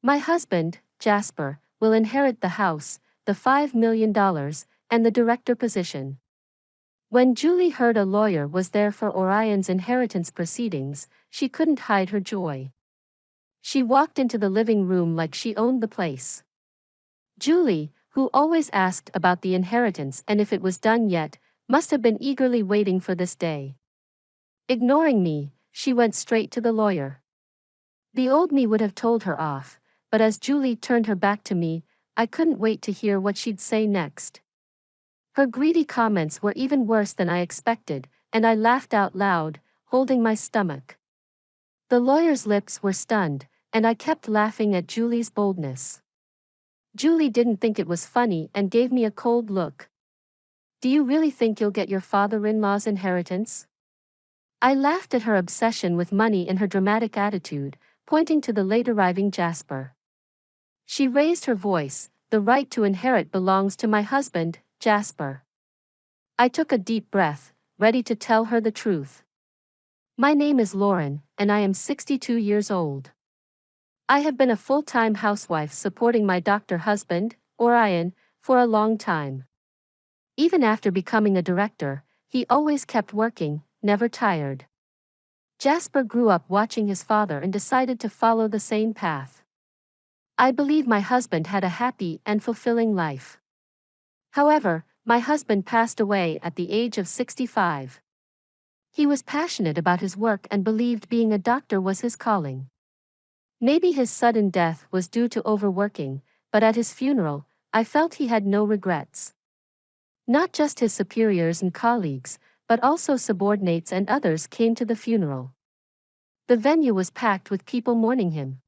My husband, Jasper, will inherit the house, the $5 million, and the director position. When Julie heard a lawyer was there for Orion's inheritance proceedings, she couldn't hide her joy. She walked into the living room like she owned the place. Julie, who always asked about the inheritance and if it was done yet, must have been eagerly waiting for this day. Ignoring me, she went straight to the lawyer. The old me would have told her off, but as Julie turned her back to me, I couldn't wait to hear what she'd say next. Her greedy comments were even worse than I expected, and I laughed out loud, holding my stomach. The lawyer's lips were stunned, and I kept laughing at Julie's boldness. Julie didn't think it was funny and gave me a cold look. Do you really think you'll get your father-in-law's inheritance? I laughed at her obsession with money and her dramatic attitude, pointing to the late-arriving Jasper. She raised her voice, the right to inherit belongs to my husband, Jasper. I took a deep breath, ready to tell her the truth. My name is Lauren, and I am 62 years old. I have been a full-time housewife supporting my doctor husband, Orion, for a long time. Even after becoming a director, he always kept working, never tired. Jasper grew up watching his father and decided to follow the same path. I believe my husband had a happy and fulfilling life. However, my husband passed away at the age of 65. He was passionate about his work and believed being a doctor was his calling. Maybe his sudden death was due to overworking, but at his funeral, I felt he had no regrets. Not just his superiors and colleagues, but also subordinates and others came to the funeral. The venue was packed with people mourning him.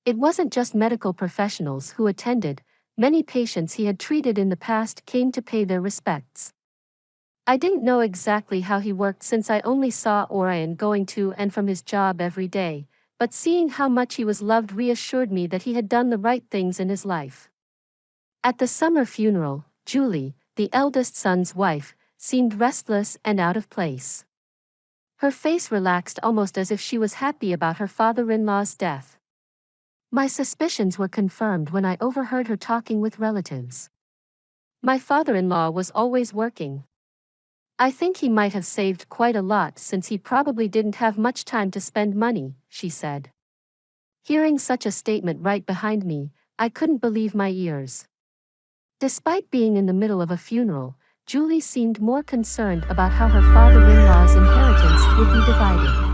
It wasn't just medical professionals who attended, many patients he had treated in the past came to pay their respects. I didn't know exactly how he worked since I only saw Orion going to and from his job every day, but seeing how much he was loved reassured me that he had done the right things in his life. At the summer funeral, Julie, the eldest son's wife, seemed restless and out of place. Her face relaxed almost as if she was happy about her father-in-law's death. My suspicions were confirmed when I overheard her talking with relatives. My father-in-law was always working. I think he might have saved quite a lot since he probably didn't have much time to spend money, she said. Hearing such a statement right behind me, I couldn't believe my ears. Despite being in the middle of a funeral, Julie seemed more concerned about how her father-in-law's inheritance would be divided.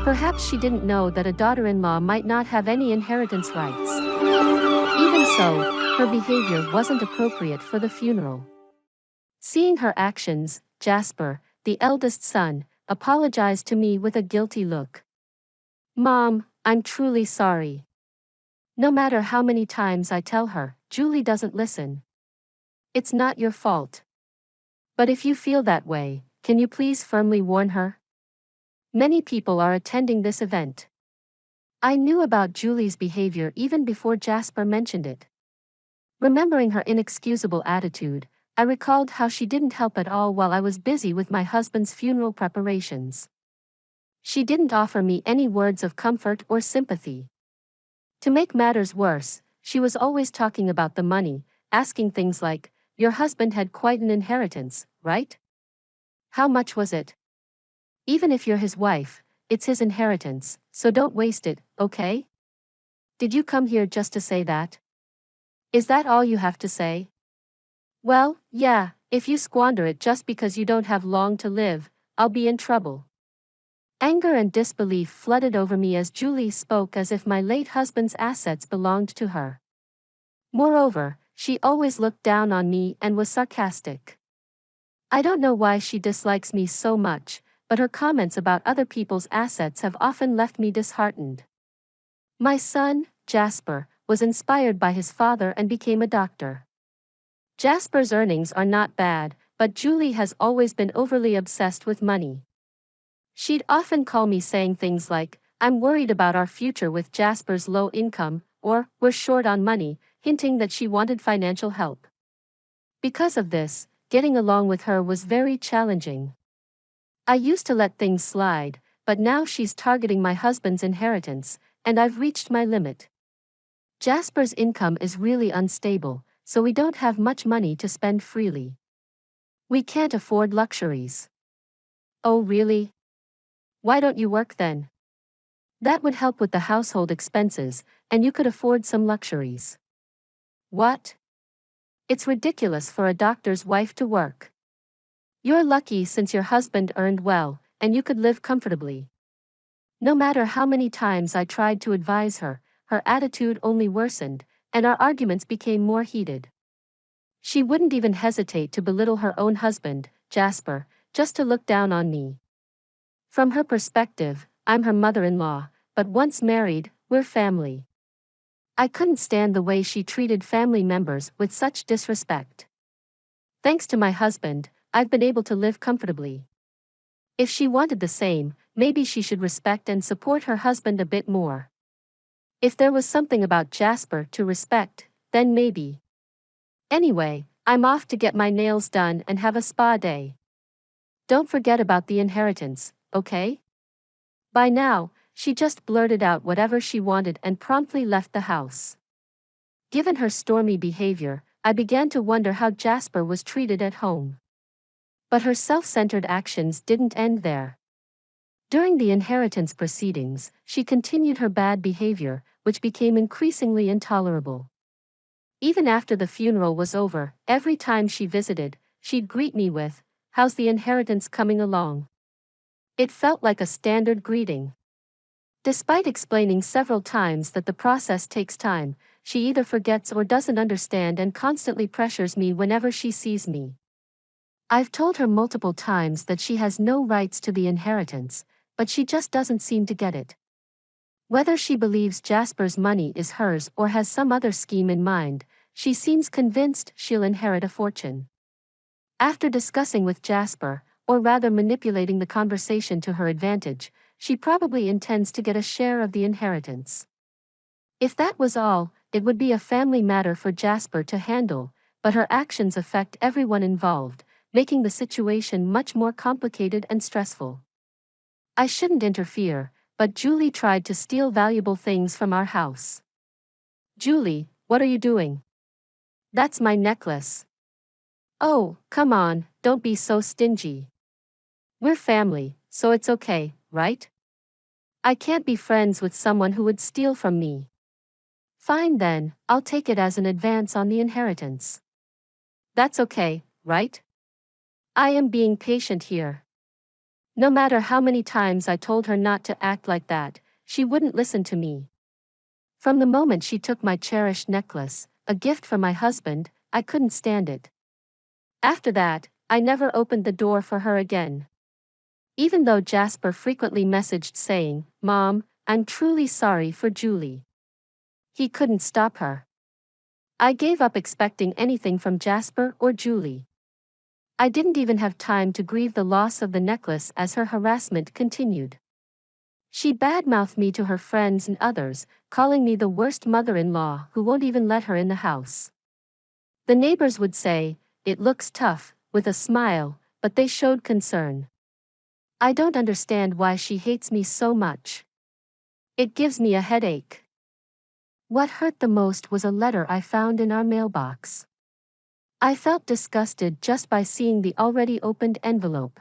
Perhaps she didn't know that a daughter-in-law might not have any inheritance rights. Even so, her behavior wasn't appropriate for the funeral. Seeing her actions, Jasper, the eldest son, apologized to me with a guilty look. Mom, I'm truly sorry. No matter how many times I tell her, Julie doesn't listen. It's not your fault. But if you feel that way, can you please firmly warn her? Many people are attending this event. I knew about Julie's behavior even before Jasper mentioned it. Remembering her inexcusable attitude, I recalled how she didn't help at all while I was busy with my husband's funeral preparations. She didn't offer me any words of comfort or sympathy. To make matters worse, she was always talking about the money, asking things like, "Your husband had quite an inheritance, right? How much was it? Even if you're his wife, it's his inheritance, so don't waste it, okay? Did you come here just to say that? Is that all you have to say? Well, yeah, if you squander it just because you don't have long to live, I'll be in trouble." Anger and disbelief flooded over me as Julie spoke as if my late husband's assets belonged to her. Moreover, she always looked down on me and was sarcastic. I don't know why she dislikes me so much, but her comments about other people's assets have often left me disheartened. My son, Jasper, was inspired by his father and became a doctor. Jasper's earnings are not bad, but Julie has always been overly obsessed with money. She'd often call me saying things like, "I'm worried about our future with Jasper's low income," or, "We're short on money," hinting that she wanted financial help. Because of this, getting along with her was very challenging. I used to let things slide, but now she's targeting my husband's inheritance, and I've reached my limit. Jasper's income is really unstable, so we don't have much money to spend freely. We can't afford luxuries. Oh, really? Why don't you work then? That would help with the household expenses, and you could afford some luxuries. What? It's ridiculous for a doctor's wife to work. You're lucky since your husband earned well, and you could live comfortably. No matter how many times I tried to advise her, her attitude only worsened, and our arguments became more heated. She wouldn't even hesitate to belittle her own husband, Jasper, just to look down on me. From her perspective, I'm her mother-in-law, but once married, we're family. I couldn't stand the way she treated family members with such disrespect. Thanks to my husband, I've been able to live comfortably. If she wanted the same, maybe she should respect and support her husband a bit more. If there was something about Jasper to respect, then maybe. Anyway, I'm off to get my nails done and have a spa day. Don't forget about the inheritance, okay? By now, she just blurted out whatever she wanted and promptly left the house. Given her stormy behavior, I began to wonder how Jasper was treated at home. But her self-centered actions didn't end there. During the inheritance proceedings, she continued her bad behavior, which became increasingly intolerable. Even after the funeral was over, every time she visited, she'd greet me with, "How's the inheritance coming along?" It felt like a standard greeting. Despite explaining several times that the process takes time, she either forgets or doesn't understand and constantly pressures me whenever she sees me. I've told her multiple times that she has no rights to the inheritance, but she just doesn't seem to get it. Whether she believes Jasper's money is hers or has some other scheme in mind, she seems convinced she'll inherit a fortune. After discussing with Jasper, or rather manipulating the conversation to her advantage, she probably intends to get a share of the inheritance. If that was all, it would be a family matter for Jasper to handle, but her actions affect everyone involved, making the situation much more complicated and stressful. I shouldn't interfere, but Julie tried to steal valuable things from our house. Julie, what are you doing? That's my necklace. Oh, come on, don't be so stingy. We're family, so it's okay, right? I can't be friends with someone who would steal from me. Fine then, I'll take it as an advance on the inheritance. That's okay, right? I am being patient here. No matter how many times I told her not to act like that, she wouldn't listen to me. From the moment she took my cherished necklace, a gift from my husband, I couldn't stand it. After that, I never opened the door for her again. Even though Jasper frequently messaged saying, "Mom, I'm truly sorry for Julie." He couldn't stop her. I gave up expecting anything from Jasper or Julie. I didn't even have time to grieve the loss of the necklace as her harassment continued. She badmouthed me to her friends and others, calling me the worst mother-in-law who won't even let her in the house. The neighbors would say, "It looks tough," with a smile, but they showed concern. I don't understand why she hates me so much. It gives me a headache. What hurt the most was a letter I found in our mailbox. I felt disgusted just by seeing the already opened envelope.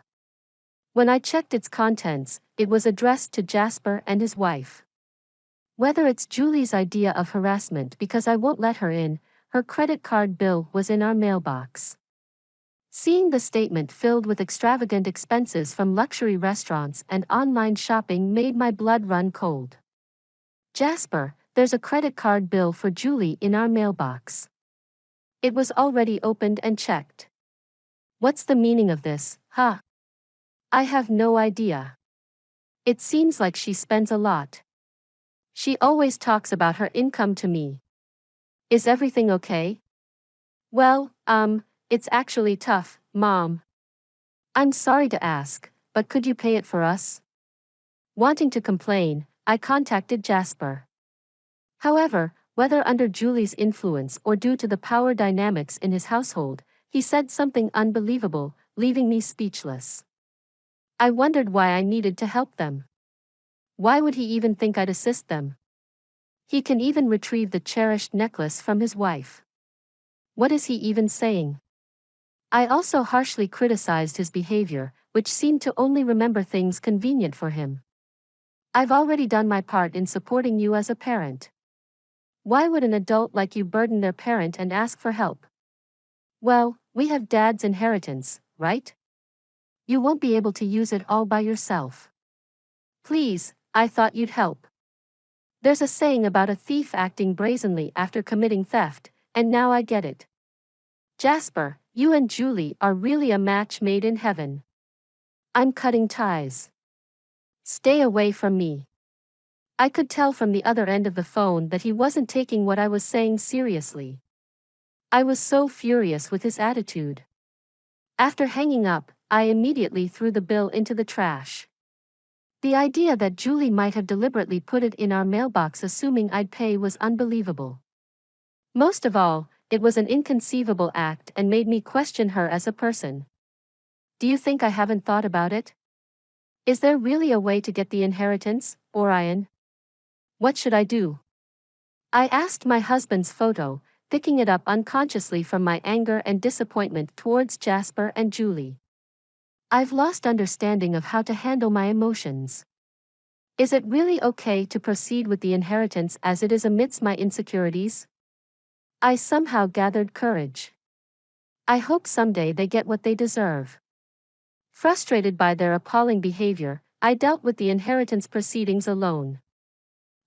When I checked its contents, it was addressed to Jasper and his wife. Whether it's Julie's idea of harassment because I won't let her in, her credit card bill was in our mailbox. Seeing the statement filled with extravagant expenses from luxury restaurants and online shopping made my blood run cold. "Jasper, there's a credit card bill for Julie in our mailbox. It was already opened and checked. What's the meaning of this, huh?" "I have no idea. It seems like she spends a lot. She always talks about her income to me. Is everything okay?" "Well, it's actually tough, Mom. I'm sorry to ask, but could you pay it for us?" Wanting to complain, I contacted Jasper. However, whether under Julie's influence or due to the power dynamics in his household, he said something unbelievable, leaving me speechless. I wondered why I needed to help them. Why would he even think I'd assist them? He can even retrieve the cherished necklace from his wife. What is he even saying? I also harshly criticized his behavior, which seemed to only remember things convenient for him. I've already done my part in supporting you as a parent. Why would an adult like you burden their parent and ask for help? Well, we have dad's inheritance, right? You won't be able to use it all by yourself. Please, I thought you'd help. There's a saying about a thief acting brazenly after committing theft, and now I get it. Jasper, you and Julie are really a match made in heaven. I'm cutting ties. Stay away from me. I could tell from the other end of the phone that he wasn't taking what I was saying seriously. I was so furious with his attitude. After hanging up, I immediately threw the bill into the trash. The idea that Julie might have deliberately put it in our mailbox assuming I'd pay was unbelievable. Most of all, it was an inconceivable act and made me question her as a person. Do you think I haven't thought about it? Is there really a way to get the inheritance, Orion? What should I do? I asked my husband's photo, picking it up unconsciously from my anger and disappointment towards Jasper and Julie. I've lost understanding of how to handle my emotions. Is it really okay to proceed with the inheritance as it is amidst my insecurities? I somehow gathered courage. I hope someday they get what they deserve. Frustrated by their appalling behavior, I dealt with the inheritance proceedings alone.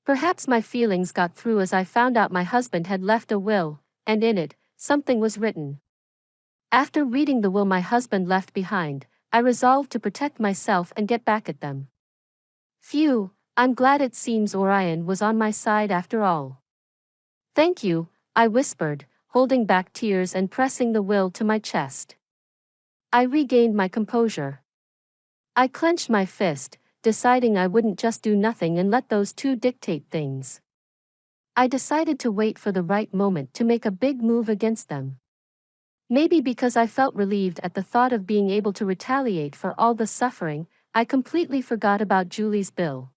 Perhaps my feelings got through as I found out my husband had left a will, and in it, something was written. After reading the will my husband left behind, I resolved to protect myself and get back at them. Phew, I'm glad it seems Orion was on my side after all. Thank you, I whispered, holding back tears and pressing the will to my chest. I regained my composure. I clenched my fist, deciding I wouldn't just do nothing and let those two dictate things. I decided to wait for the right moment to make a big move against them. Maybe because I felt relieved at the thought of being able to retaliate for all the suffering, I completely forgot about Julie's bill.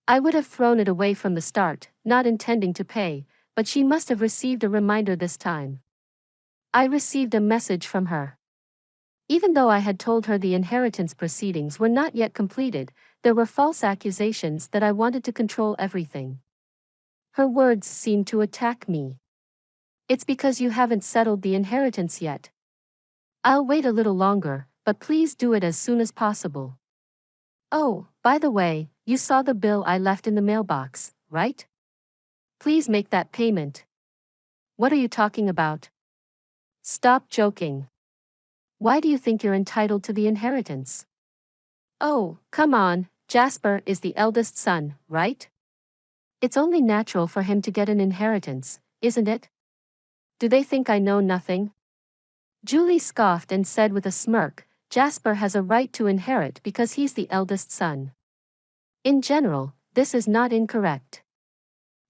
I would have thrown it away from the start, not intending to pay, but she must have received a reminder this time. I received a message from her. Even though I had told her the inheritance proceedings were not yet completed, there were false accusations that I wanted to control everything. Her words seemed to attack me. It's because you haven't settled the inheritance yet. I'll wait a little longer, but please do it as soon as possible. Oh, by the way, you saw the bill I left in the mailbox, right? Please make that payment. What are you talking about? Stop joking. Why do you think you're entitled to the inheritance? Oh, come on, Jasper is the eldest son, right? It's only natural for him to get an inheritance, isn't it? Do they think I know nothing? Julie scoffed and said with a smirk, Jasper has a right to inherit because he's the eldest son. In general, this is not incorrect.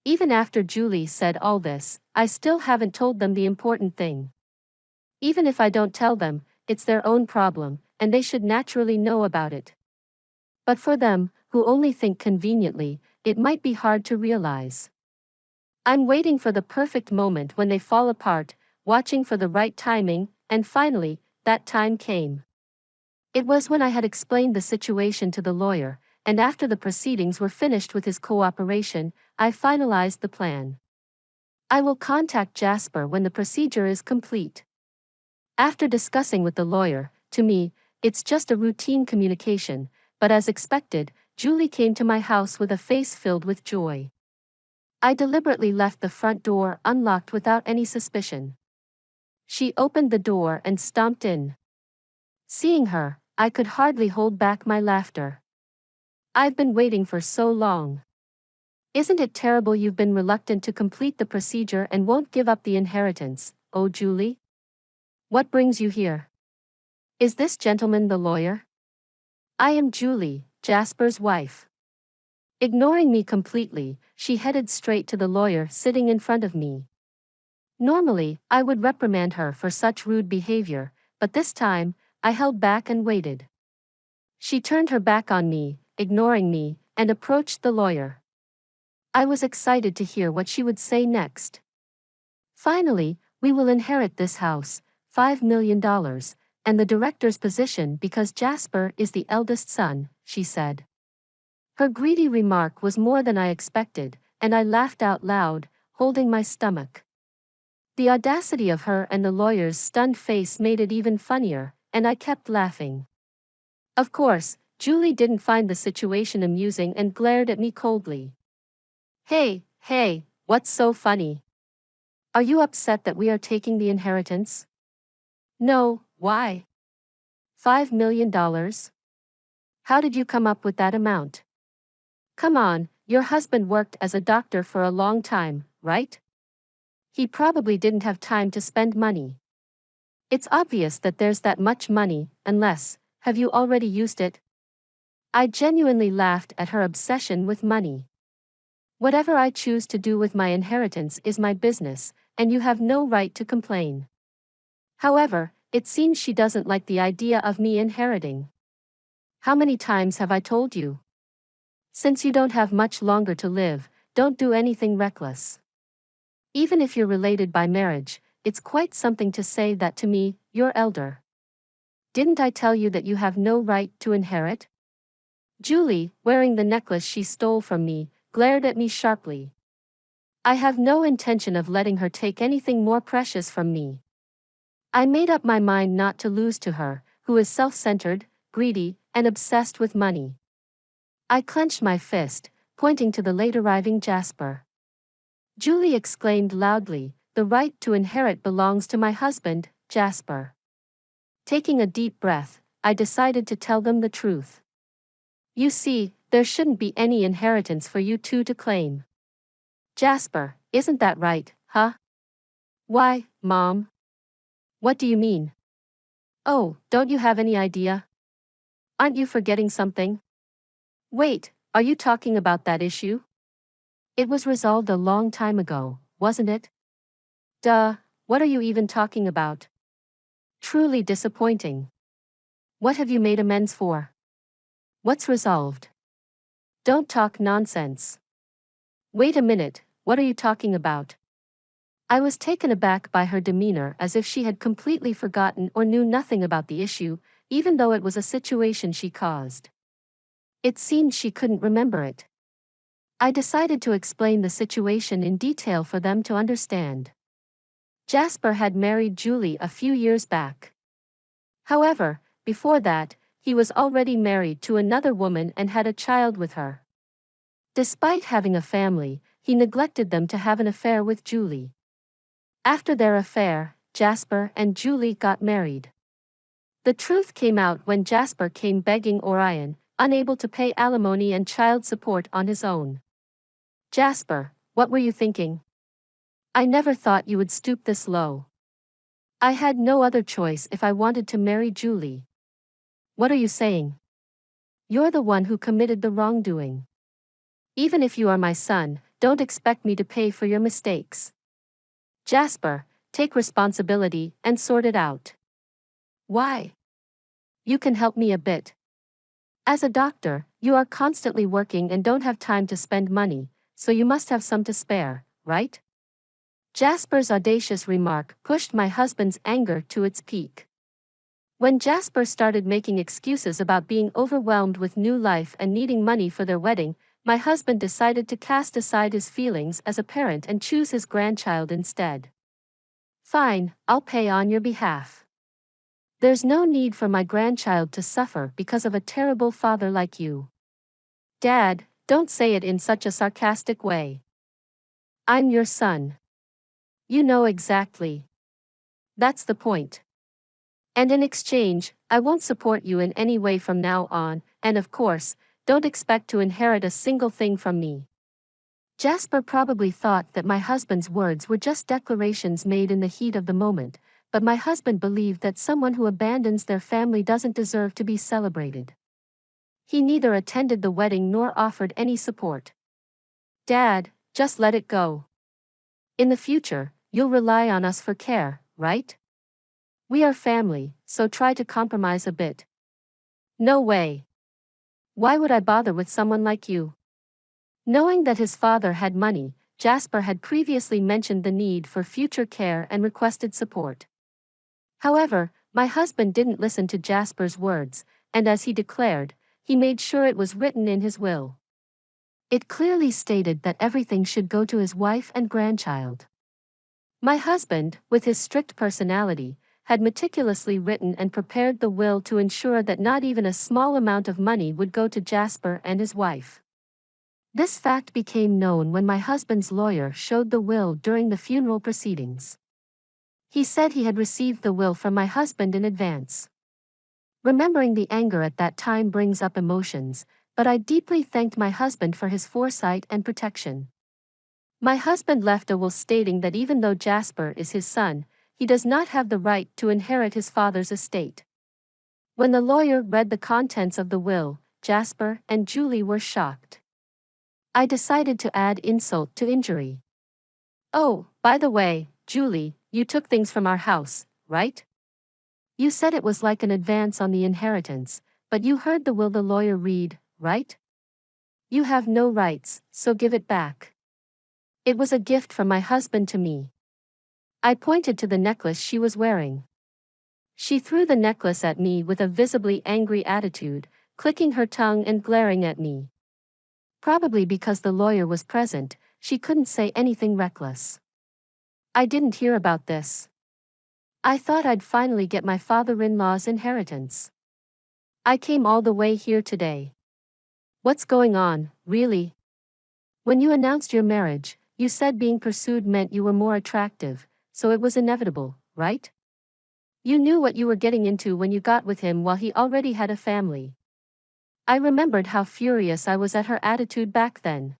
Even after Julie said all this, I still haven't told them the important thing. Even if I don't tell them, it's their own problem, and they should naturally know about it. But for them, who only think conveniently, it might be hard to realize. I'm waiting for the perfect moment when they fall apart, watching for the right timing, and finally, that time came. It was when I had explained the situation to the lawyer, and after the proceedings were finished with his cooperation, I finalized the plan. I will contact Jasper when the procedure is complete. After discussing with the lawyer, to me, it's just a routine communication, but as expected, Julie came to my house with a face filled with joy. I deliberately left the front door unlocked without any suspicion. She opened the door and stomped in. Seeing her, I could hardly hold back my laughter. I've been waiting for so long. Isn't it terrible you've been reluctant to complete the procedure and won't give up the inheritance, oh Julie? What brings you here? Is this gentleman the lawyer? I am Julie, Jasper's wife. Ignoring me completely, she headed straight to the lawyer sitting in front of me. Normally, I would reprimand her for such rude behavior, but this time, I held back and waited. She turned her back on me, ignoring me, and approached the lawyer. I was excited to hear what she would say next. Finally, we will inherit this house, $5 million, and the director's position because Jasper is the eldest son, she said. Her greedy remark was more than I expected, and I laughed out loud, holding my stomach. The audacity of her and the lawyer's stunned face made it even funnier, and I kept laughing. Of course, Julie didn't find the situation amusing and glared at me coldly. Hey, what's so funny? Are you upset that we are taking the inheritance? No, why? $5 million? How did you come up with that amount? Come on, your husband worked as a doctor for a long time, right? He probably didn't have time to spend money. It's obvious that there's that much money, unless, have you already used it? I genuinely laughed at her obsession with money. Whatever I choose to do with my inheritance is my business, and you have no right to complain. However, it seems she doesn't like the idea of me inheriting. How many times have I told you? Since you don't have much longer to live, don't do anything reckless. Even if you're related by marriage, it's quite something to say that to me, your elder. Didn't I tell you that you have no right to inherit? Julie, wearing the necklace she stole from me, glared at me sharply. I have no intention of letting her take anything more precious from me. I made up my mind not to lose to her, who is self-centered, greedy, and obsessed with money. I clenched my fist, pointing to the late-arriving Jasper. Julie exclaimed loudly, "The right to inherit belongs to my husband, Jasper." Taking a deep breath, I decided to tell them the truth. You see, there shouldn't be any inheritance for you two to claim. Jasper, isn't that right, huh? Why, Mom? What do you mean? Oh, don't you have any idea? Aren't you forgetting something? Wait, are you talking about that issue? It was resolved a long time ago, wasn't it? Duh, what are you even talking about? Truly disappointing. What have you made amends for? What's resolved? Don't talk nonsense. Wait a minute, what are you talking about? I was taken aback by her demeanor, as if she had completely forgotten or knew nothing about the issue, even though it was a situation she caused. It seemed she couldn't remember it. I decided to explain the situation in detail for them to understand. Jasper had married Julie a few years back. However, before that, he was already married to another woman and had a child with her. Despite having a family, he neglected them to have an affair with Julie. After their affair, Jasper and Julie got married. The truth came out when Jasper came begging Orion, unable to pay alimony and child support on his own. Jasper, what were you thinking? I never thought you would stoop this low. I had no other choice if I wanted to marry Julie. What are you saying? You're the one who committed the wrongdoing. Even if you are my son, don't expect me to pay for your mistakes. Jasper, take responsibility and sort it out. Why? You can help me a bit. As a doctor, you are constantly working and don't have time to spend money, so you must have some to spare, right? Jasper's audacious remark pushed my husband's anger to its peak. When Jasper started making excuses about being overwhelmed with new life and needing money for their wedding, my husband decided to cast aside his feelings as a parent and choose his grandchild instead. Fine, I'll pay on your behalf. There's no need for my grandchild to suffer because of a terrible father like you. Dad, don't say it in such a sarcastic way. I'm your son. You know exactly. That's the point. And in exchange, I won't support you in any way from now on, and of course, don't expect to inherit a single thing from me. Jasper probably thought that my husband's words were just declarations made in the heat of the moment, but my husband believed that someone who abandons their family doesn't deserve to be celebrated. He neither attended the wedding nor offered any support. Dad, just let it go. In the future, you'll rely on us for care, right? We are family, so try to compromise a bit. No way. Why would I bother with someone like you? Knowing that his father had money, Jasper had previously mentioned the need for future care and requested support. However, my husband didn't listen to Jasper's words, and as he declared, he made sure it was written in his will. It clearly stated that everything should go to his wife and grandchild. My husband, with his strict personality, had meticulously written and prepared the will to ensure that not even a small amount of money would go to Jasper and his wife. This fact became known when my husband's lawyer showed the will during the funeral proceedings. He said he had received the will from my husband in advance. Remembering the anger at that time brings up emotions, but I deeply thanked my husband for his foresight and protection. My husband left a will stating that even though Jasper is his son, he does not have the right to inherit his father's estate. When the lawyer read the contents of the will, Jasper and Julie were shocked. I decided to add insult to injury. "Oh, by the way, Julie, you took things from our house, right? You said it was like an advance on the inheritance, but you heard the will the lawyer read, right? You have no rights, so give it back. It was a gift from my husband to me." I pointed to the necklace she was wearing. She threw the necklace at me with a visibly angry attitude, clicking her tongue and glaring at me. Probably because the lawyer was present, she couldn't say anything reckless. "I didn't hear about this. I thought I'd finally get my father-in-law's inheritance. I came all the way here today. What's going on, really? When you announced your marriage, you said being pursued meant you were more attractive, so it was inevitable, right? You knew what you were getting into when you got with him while he already had a family." I remembered how furious I was at her attitude back then.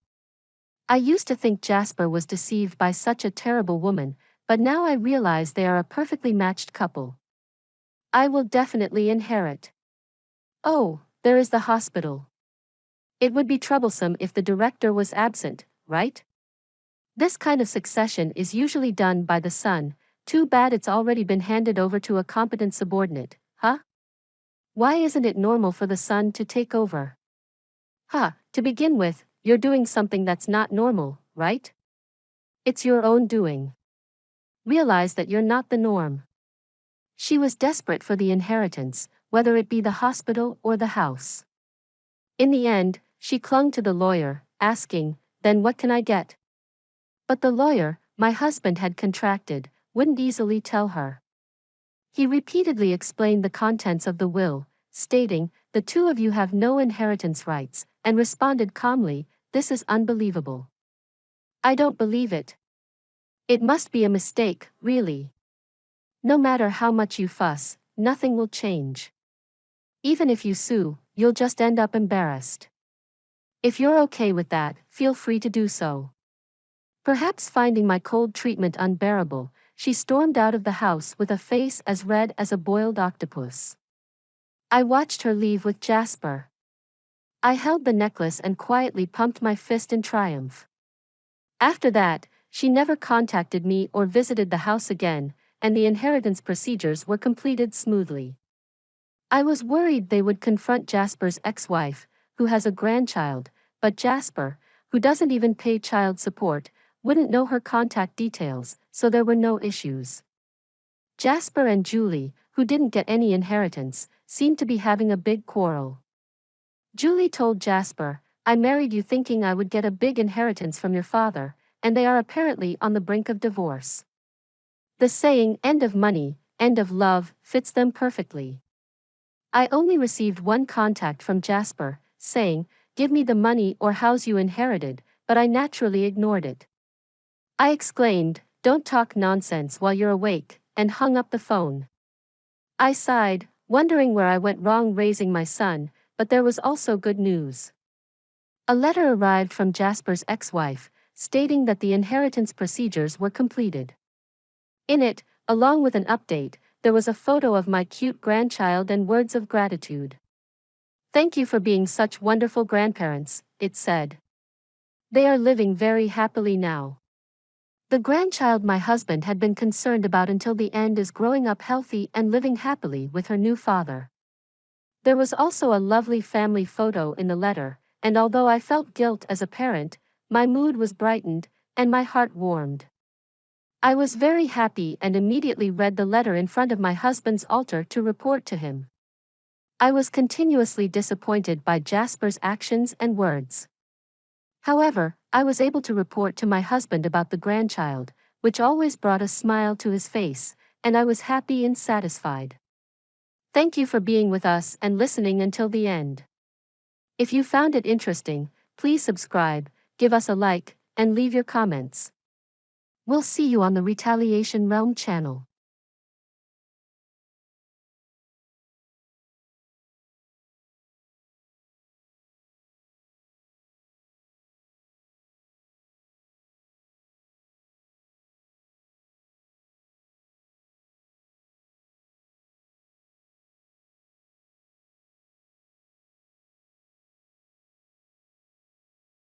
I used to think Jasper was deceived by such a terrible woman, but now I realize they are a perfectly matched couple. I will definitely inherit. Oh, there is the hospital. It would be troublesome if the director was absent, right? This kind of succession is usually done by the son. Too bad it's already been handed over to a competent subordinate, huh? Why isn't it normal for the son to take over? To begin with, you're doing something that's not normal, right? It's your own doing. Realize that you're not the norm. She was desperate for the inheritance, whether it be the hospital or the house. In the end, she clung to the lawyer, asking, "Then what can I get?" But the lawyer, my husband had contracted, wouldn't easily tell her. He repeatedly explained the contents of the will, stating, "The two of you have no inheritance rights," and responded calmly, "This is unbelievable. I don't believe it. It must be a mistake, really. No matter how much you fuss, nothing will change. Even if you sue, you'll just end up embarrassed. If you're okay with that, feel free to do so." Perhaps finding my cold treatment unbearable, she stormed out of the house with a face as red as a boiled octopus. I watched her leave with Jasper. I held the necklace and quietly pumped my fist in triumph. After that, she never contacted me or visited the house again, and the inheritance procedures were completed smoothly. I was worried they would confront Jasper's ex-wife, who has a grandchild, but Jasper, who doesn't even pay child support, wouldn't know her contact details, so there were no issues. Jasper and Julie, who didn't get any inheritance, seemed to be having a big quarrel. Julie told Jasper, "I married you thinking I would get a big inheritance from your father," and they are apparently on the brink of divorce. The saying, "end of money, end of love," fits them perfectly. I only received one contact from Jasper, saying, "Give me the money or house you inherited," but I naturally ignored it. I exclaimed, "Don't talk nonsense while you're awake," and hung up the phone. I sighed, wondering where I went wrong raising my son, but there was also good news. A letter arrived from Jasper's ex-wife, stating that the inheritance procedures were completed. In it, along with an update, there was a photo of my cute grandchild and words of gratitude. "Thank you for being such wonderful grandparents," it said. "They are living very happily now." The grandchild my husband had been concerned about until the end is growing up healthy and living happily with her new father. There was also a lovely family photo in the letter, and although I felt guilt as a parent, my mood was brightened, and my heart warmed. I was very happy and immediately read the letter in front of my husband's altar to report to him. I was continuously disappointed by Jasper's actions and words. However, I was able to report to my husband about the grandchild, which always brought a smile to his face, and I was happy and satisfied. Thank you for being with us and listening until the end. If you found it interesting, please subscribe, give us a like, and leave your comments. We'll see you on the Retaliation Realm channel.